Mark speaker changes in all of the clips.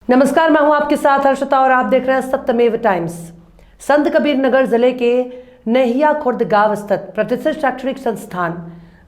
Speaker 1: नमस्कार, मैं हूं आपके साथ हर्षिता और आप देख रहे हैं सत्यमेव टाइम्स। संत कबीर नगर जिले के नहिया खुर्द गांव स्थित प्रतिष्ठित शैक्षणिक संस्थान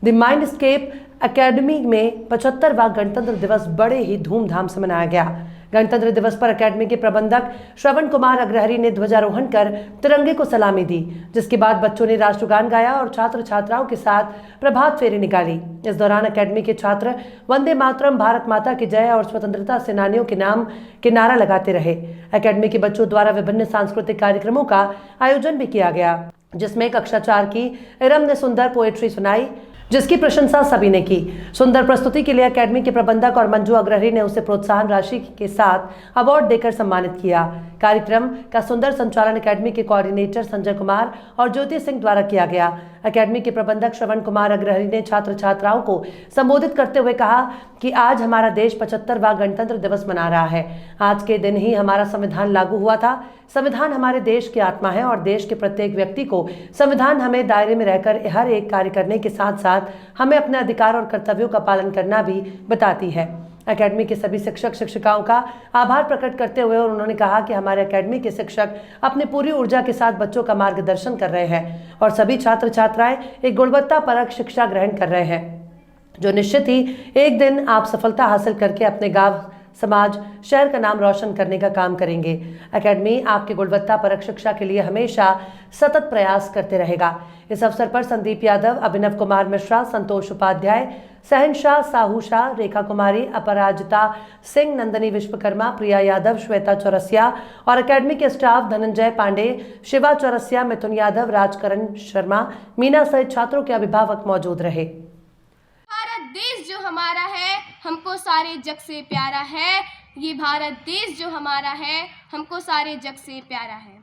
Speaker 1: द माइंडस्केप एकेडमी में 75वां गणतंत्र दिवस बड़े ही धूमधाम से मनाया गया। गणतंत्र दिवस पर एकेडमी के प्रबंधक श्रवण कुमार अग्रहरि ने ध्वजारोहण कर तिरंगे को सलामी दी, जिसके बाद बच्चों ने राष्ट्रगान गाया और छात्र छात्राओं के साथ प्रभात फेरी निकाली। इस दौरान एकेडमी के छात्र वंदे मातरम, भारत माता की जय और स्वतंत्रता सेनानियों के नाम के नारा लगाते रहे। एकेडमी के बच्चों द्वारा विभिन्न सांस्कृतिक कार्यक्रमों का आयोजन भी किया गया, जिसमें कक्षा 4 की इरम ने सुंदर पोएट्री सुनाई, जिसकी प्रशंसा सभी ने की। सुंदर प्रस्तुति के लिए एकेडमी के प्रबंधक और मंजू अग्रहरि ने उसे प्रोत्साहन राशि के साथ अवार्ड देकर सम्मानित किया। कार्यक्रम का सुंदर संचालन एकेडमी के कोऑर्डिनेटर संजय कुमार और ज्योति सिंह द्वारा किया गया। एकेडमी के प्रबंधक श्रवण कुमार अग्रहरि ने छात्र छात्राओं को संबोधित करते हुए कहा कि आज हमारा देश 75वां गणतंत्र दिवस मना रहा है। आज के दिन ही हमारा संविधान लागू हुआ था। संविधान हमारे देश की आत्मा है और देश के प्रत्येक व्यक्ति को संविधान हमें दायरे में रहकर हर एक कार्य करने के साथ साथ हमें अपने अधिकार और कर्तव्यों का पालन करना भी बताती है। एकेडमी के सभी शिक्षक शिक्षिकाओं का आभार प्रकट करते हुए उन्होंने कहा कि हमारे एकेडमी के शिक्षक अपनी पूरी ऊर्जा के साथ बच्चों का मार्गदर्शन कर रहे हैं और सभी छात्र छात्राएं एक गुणवत्तापरक शिक्षा ग्रहण कर रहे हैं, जो निश्चित ही एक दिन आप सफलता हासिल करके अपने गांव, समाज, शहर का नाम रोशन करने का काम करेंगे। एकेडमी आपकी गुणवत्तापरक शिक्षा के लिए हमेशा सतत प्रयास करते रहेगा। इस अवसर पर संदीप यादव, अभिनव कुमार मिश्रा, संतोष उपाध्याय, सहनशाह, साहू शाह, रेखा कुमारी, अपराजिता सिंह, नंदनी विश्वकर्मा, प्रिया यादव, श्वेता चौरसिया और एकेडमी के स्टाफ धनंजय पांडे, शिवा चौरसिया, मिथुन यादव, राजकरण शर्मा, मीना सहित छात्रों के अभिभावक मौजूद रहे।
Speaker 2: भारत देश जो हमारा है हमको सारे जग से प्यारा है। ये भारत देश जो हमारा है हमको सारे जग से प्यारा है।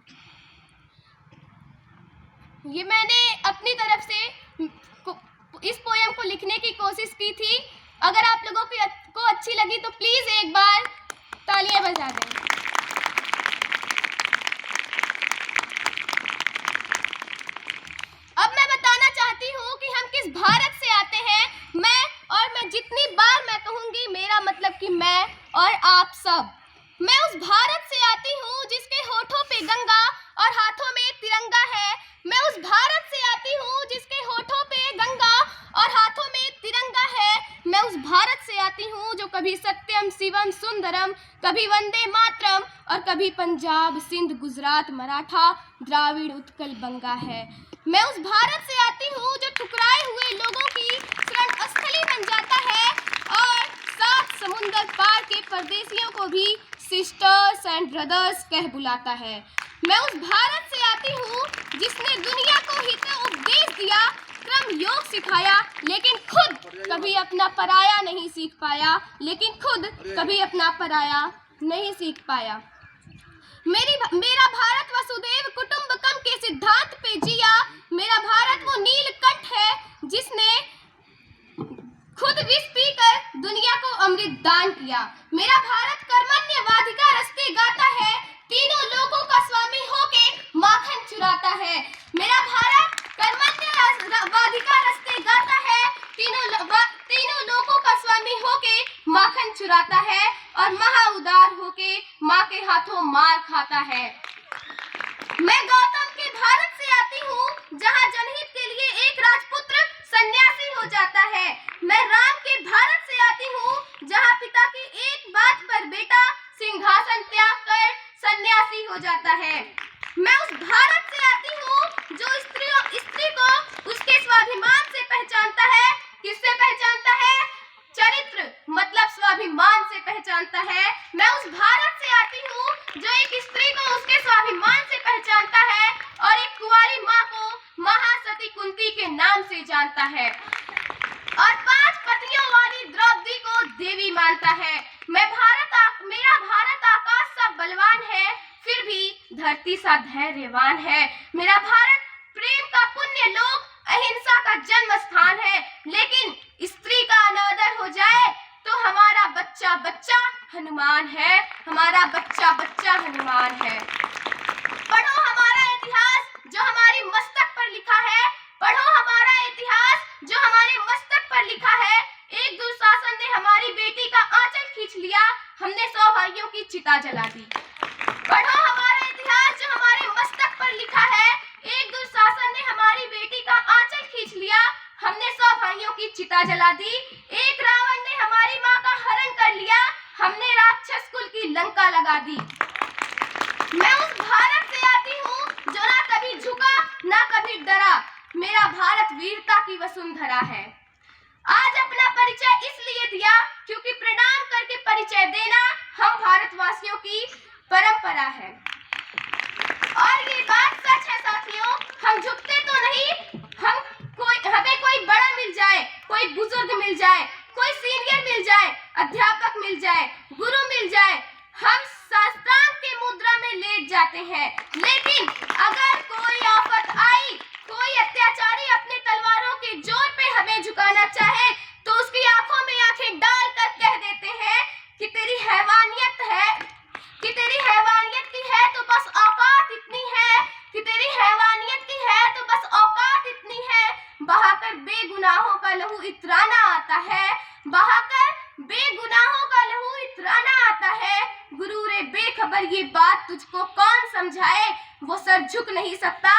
Speaker 2: ये मैंने अपनी तरफ से इस पोयम को लिखने की कोशिश की थी। अगर आप लोगों को अच्छी लगी तो प्लीज एक बार तालियां बजा दें। अब मैं बताना चाहती हूँ कि हम किस भारत से आते हैं। मैं जितनी बार मैं कहूंगी मेरा मतलब कि मैं और आप सब। मैं उस भारत से आती हूँ जिसके होठों पे गंगा और हाथों में तिरंगा है। मैं उस भारत से आती हूँ जिसके होठों पे गंगा और हाथों में तिरंगा है। मैं उस भारत से आती हूँ जो कभी सत्यम शिवम सुंदरम, कभी वंदे मातरम और कभी पंजाब, सिंध, गुजरात, मराठा, द्राविड़, उत्कल, बंगा है। मैं उस भारत से आती हूँ जो ठुकराए हुए लोगों की शरण स्थली बन जाता है और 7 समुंदर पार के परदेशियों को भी सिस्टर्स एंड ब्रदर्स कह बुलाता है। मैं उस भारत से आती हूँ जिसने दुनिया को हित उपदेश दिया, क्रम योग सिखाया, लेकिन खुद कभी अपना पराया नहीं सीख पाया। मेरा भारत वसुदेव कुटुंबकम के सिद्धांत पे जिया। मेरा भारत वो नीलकंठ है जिसने खुद विष पीकर दुनिया को अमृत दान किया। मेरा भारत कर्मण्यवाधिका रस्ते गाता है, तीनों लोगों का स्वामी होके माखन चुराता है। मेरा भारत कर्मण्यवाधिका रस्ते गाता है, तीनों लोगों का स्वामी होके माखन चुराता है और महा उदार होके माँ के हाथों मार खाता है। मैं गौतम के भारत से आती हूँ जहाँ जनहित के लिए एक राजपुत्र सन्यासी हो जाता है। मैं राम के भारत से आती हूँ जहाँ पिता की एक बात पर बेटा सिंहासन त्याग कर सन्यासी हो जाता है। मैं उस भारत से आती हूँ जो स्त्री को उसके स्वाभिमान से पहचानता है। किससे पहचानता है? चरित्र मतलब स्वाभिमान से पहचानता है। मैं उस भारत से आती हूँ जो एक स्त्री को उसके स्वाभिमान से पहचानता है और एक कुंवारी माँ को महासती कुंती के नाम से जानता है और 5 पतियों वाली द्रौपदी को देवी मानता है। मेरा भारत आकाश सा बलवान है, फिर भी धरती सा धैर्यवान है। मेरा भारत प्रेम का पुण्य लोक, अहिंसा का जन्म स्थान है, लेकिन स्त्री का अनादर हो जाए तो हमारा बच्चा बच्चा हनुमान है। पढ़ो हमारा इतिहास जो हमारी मस्तक पर लिखा है। एक दुशासन ने हमारी बेटी का आंचल खींच लिया, हमने 100 भाइयों की चिता जला दी। पढ़ो हमारा इतिहास जो हमारे मस्तक पर लिखा है। एक दुशासन ने हमारी बेटी का आंचल खींच लिया, हमने 100 भाइयों की चिता जला दी। एक रावण ने हमारी माँ का हरण कर लिया, हमने राक्षस कुल की लंका लगा दी। मैं उस भारत से आती हूँ जो ना कभी झुका ना कभी डरा। मेरा भारत वीरता की वसुंधरा है। आज अपना परिचय इसलिए दिया क्योंकि प्रणाम करके परिचय देना हम भारतवासियों की परंपरा है। और ये बात सच है साथियों, हम झुकते तो नहीं, हमें कोई बड़ा मिल जाए, कोई बुजुर्ग मिल जाए, कोई सीनियर मिल जाए, अध्यापक मिल जाए, गुरु मिल जाए, हम साष्टांग के मुद्रा में लेट जाते हैं। लेकिन अगर कोई आफत आई, कोई अत्याचारी अपने तलवारों के जोर पे हमें झुकाना चाहे तो उसकी आंखों में आंखें डालकर कह देते हैं कि तेरी हैवानियत है, कि तेरी हैवानियत की है तो बस औकात इतनी है, कि तेरी हैवानियत की है तो बस औकात इतनी है। बहाकर बेगुनाहों का लहू इतराना आता है, बहाकर बेगुनाहों का लहू इतराना आता है। गुरूरे बेखबर ये बात तुझको कौन समझाए, वो सर झुक नहीं सकता